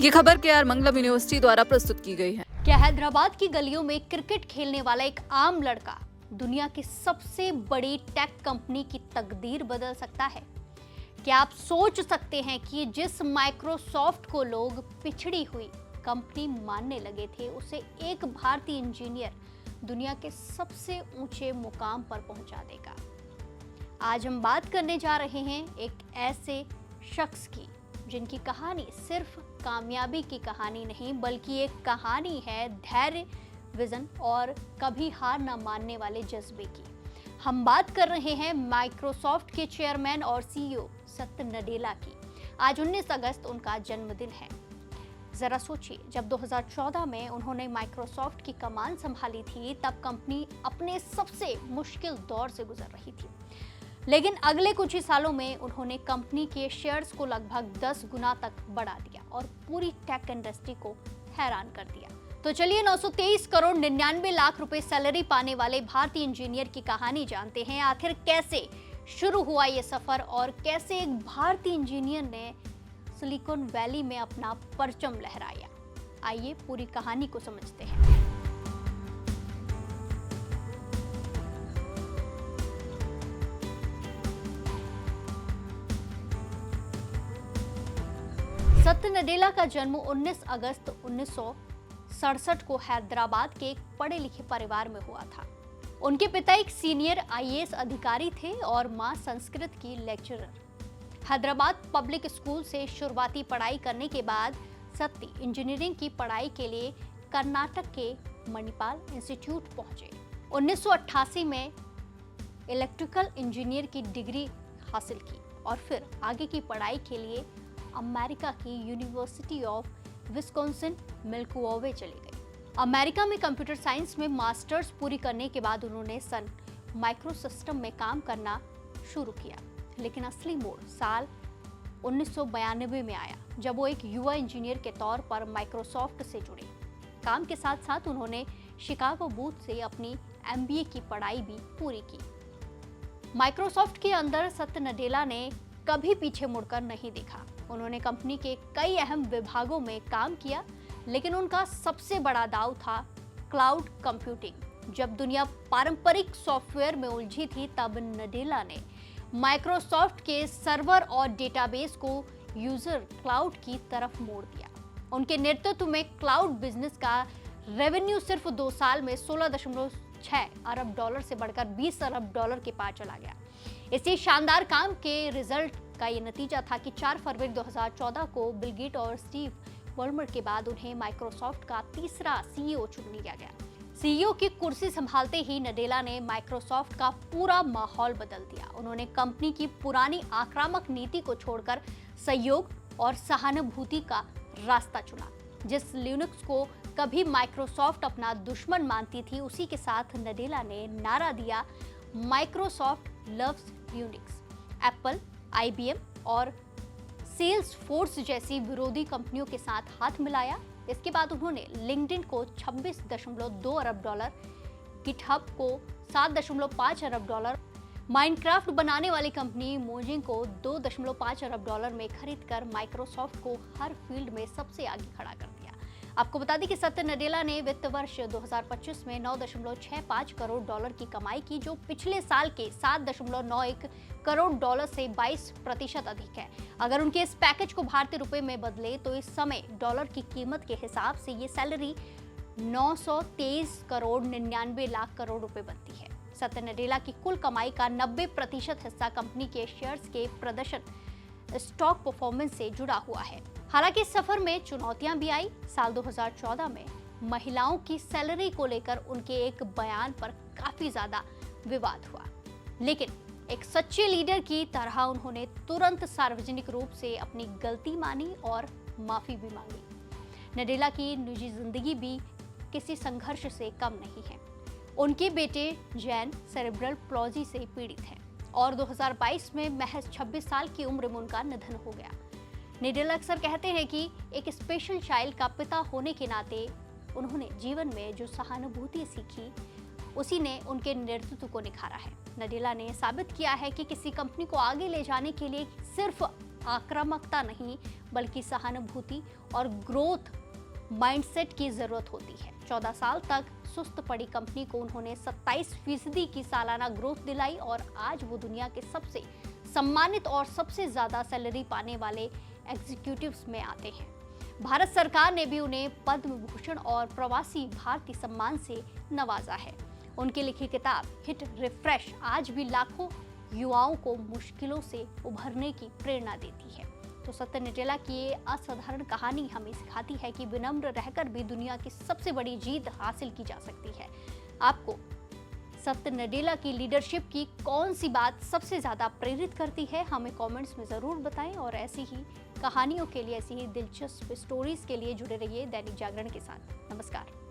ये खबर केआर मंगलम यूनिवर्सिटी द्वारा प्रस्तुत की गई है। क्या हैदराबाद की गलियों में क्रिकेट खेलने वाला एक आम लड़का दुनिया की सबसे बड़ी टेक कंपनी की तकदीर बदल सकता है? क्या आप सोच सकते हैं कि जिस माइक्रोसॉफ्ट को लोग पिछड़ी हुई कंपनी मानने लगे थे, उसे एक भारतीय इंजीनियर दुनिया के सबसे ऊंचे मुकाम पर पहुंचा देगा। आज हम बात करने जा रहे हैं एक ऐसे शख्स की जिनकी कहानी सिर्फ कामयाबी की कहानी नहीं, बल्कि एक कहानी है धैर्य, विजन और कभी हार न मानने वाले जज्बे की। हम बात कर रहे हैं माइक्रोसॉफ्ट के चेयरमैन और सीईओ सत्य नडेला की। आज 19 अगस्त उनका जन्मदिन है। जरा सोचिए, जब 2014 में उन्होंने माइक्रोसॉफ्ट की कमान संभाली थी, तब कंपनी अपने सबसे मुश्किल दौर से गुजर रही थी। लेकिन अगले कुछ ही सालों में उन्होंने कंपनी के शेयर्स को लगभग 10 गुना तक बढ़ा दिया और पूरी टेक इंडस्ट्री को हैरान कर दिया। तो चलिए 923 करोड़ 99 लाख रुपए सैलरी पाने वाले भारतीय इंजीनियर की कहानी जानते हैं। आखिर कैसे शुरू हुआ ये सफर और कैसे एक भारतीय इंजीनियर ने सिलिकॉन वैली में अपना परचम लहराया। आइए पूरी कहानी को समझते हैं। सत्य नडेला का जन्म 19 अगस्त 1967 को हैदराबाद के एक पढ़े लिखे परिवार में हुआ था। उनके पिता एक सीनियर आईएएस अधिकारी थे और मां संस्कृत की लेक्चरर। हैदराबाद पब्लिक स्कूल से शुरुआती पढ़ाई करने के बाद सत्य इंजीनियरिंग की पढ़ाई के लिए कर्नाटक के मणिपाल इंस्टीट्यूट पहुंचे। 1988 में इलेक्ट्रिकल इंजीनियर की डिग्री हासिल की और फिर आगे की पढ़ाई के लिए अमेरिका की यूनिवर्सिटी ऑफ विस्कॉन्सिन मिल्वॉकी चले गए। अमेरिका में कंप्यूटर साइंस में मास्टर्स पूरी करने के बाद उन्होंने सन माइक्रोसिस्टम में काम करना शुरू किया। लेकिन असली मोड़ साल 1992 में आया, जब वो एक युवा इंजीनियर के तौर पर माइक्रोसॉफ्ट से जुड़े। काम के साथ साथ उन्होंने शिकागो बूथ से अपनी एमबीए की पढ़ाई भी पूरी की। माइक्रोसॉफ्ट के अंदर सत्य नडेला ने कभी पीछे मुड़कर नहीं देखा। उन्होंने कंपनी के कई अहम विभागों में काम किया, लेकिन उनका सबसे बड़ा दांव था क्लाउड कंप्यूटिंग। जब दुनिया पारंपरिक सॉफ्टवेयर में उलझी थी, तब नडेला ने माइक्रोसॉफ्ट के सर्वर और डेटाबेस को यूजर क्लाउड की तरफ मोड़ दिया। उनके नेतृत्व में क्लाउड बिजनेस का रेवेन्यू सिर्फ 2 साल में 16.6 अरब डॉलर से बढ़कर 20 अरब डॉलर के पार चला गया। इसी शानदार काम के रिजल्ट का ये नतीजा था कि 4 फरवरी 2014 को बिल गेट और स्टीव बॉलमर के बाद उन्हें माइक्रोसॉफ्ट का तीसरा सीईओ चुन लिया गया। सीईओ की कुर्सी संभालते ही नडेला ने माइक्रोसॉफ्ट का पूरा माहौल बदल दिया। उन्होंने कंपनी की पुरानी आक्रामक नीति को छोड़कर सहयोग और सहानुभूति का रास्ता चुना। जिस लिनक्स को कभी माइक्रोसॉफ्ट अपना दुश्मन मानती थी, उसी के साथ नडेला ने नारा दिया, Microsoft loves Unix. Apple, IBM और सेल्सफोर्स जैसी विरोधी कंपनियों के साथ हाथ मिलाया। इसके बाद उन्होंने लिंक्डइन को 26.2 अरब डॉलर, गिटहब को 7.5 अरब डॉलर, माइनक्राफ्ट बनाने वाली कंपनी मोजिंग को 2.5 अरब डॉलर में खरीदकर माइक्रोसॉफ्ट को हर फील्ड में सबसे आगे खड़ा कर दिया। आपको बता दें कि सत्य नडेला ने वित्त वर्ष 2025 में 9.65 करोड़ डॉलर की कमाई की, जो पिछले साल के 7.91 करोड़ डॉलर से 22% अधिक है। अगर उनके इस पैकेज को भारतीय रुपए में बदले तो इस समय डॉलर की कीमत के हिसाब से ये सैलरी 923 करोड़ 99 लाख करोड़ रुपए बनती है। सत्य नडेला की कुल कमाई का 90% हिस्सा कंपनी के शेयर्स के प्रदर्शन, स्टॉक परफॉर्मेंस से जुड़ा हुआ है। हालांकि इस सफर में चुनौतियां भी आई। साल 2014 में महिलाओं की सैलरी को लेकर उनके एक बयान पर काफी ज्यादा विवाद हुआ, लेकिन एक सच्चे लीडर की तरह उन्होंने तुरंत सार्वजनिक रूप से अपनी गलती मानी और माफी भी मांगी। नडेला की निजी जिंदगी भी किसी संघर्ष से कम नहीं है। उनके बेटे जैन सेरेब्रल प्लॉजी से पीड़ित हैं और 2022 में महज 26 साल की उम्र में उनका निधन हो गया। नडेला अक्सर कहते हैं कि एक स्पेशल चाइल्ड का पिता होने के नाते उन्होंने जीवन में जो सहानुभूति सीखी, उसी ने उनके नेतृत्व को निखारा है। नडेला ने साबित किया है कि किसी कंपनी को आगे ले जाने के लिए सिर्फ आक्रामकता नहीं बल्कि सहानुभूति और ग्रोथ माइंडसेट की जरूरत होती है। 14 साल तक सुस्त पड़ी कंपनी को उन्होंने 27% की सालाना ग्रोथ दिलाई और आज वो दुनिया के सबसे सम्मानित और सबसे ज्यादा सैलरी पाने वाले एग्जीक्यूटिव्स में आते हैं। भारत सरकार ने भी उन्हें पद्म भूषण और प्रवासी भारतीय सम्मान से नवाजा है। उनकी लिखी किताब हिट रिफ्रेश आज भी लाखों युवाओं को मुश्किलों से उभरने की प्रेरणा देती है। तो सत्य नडेला की ये असाधारण कहानी हमें सिखाती है कि विनम्र रहकर भी दुनिया की सबसे बड़ी जीत हासिल की जा सकती है। आपको सत्य नडेला की लीडरशिप की कौन सी बात सबसे ज्यादा प्रेरित करती है, हमें कमेंट्स में जरूर बताएं और ऐसी ही कहानियों के लिए, ऐसी ही दिलचस्प स्टोरीज के लिए जुड़े रहिए दैनिक जागरण के साथ। नमस्कार।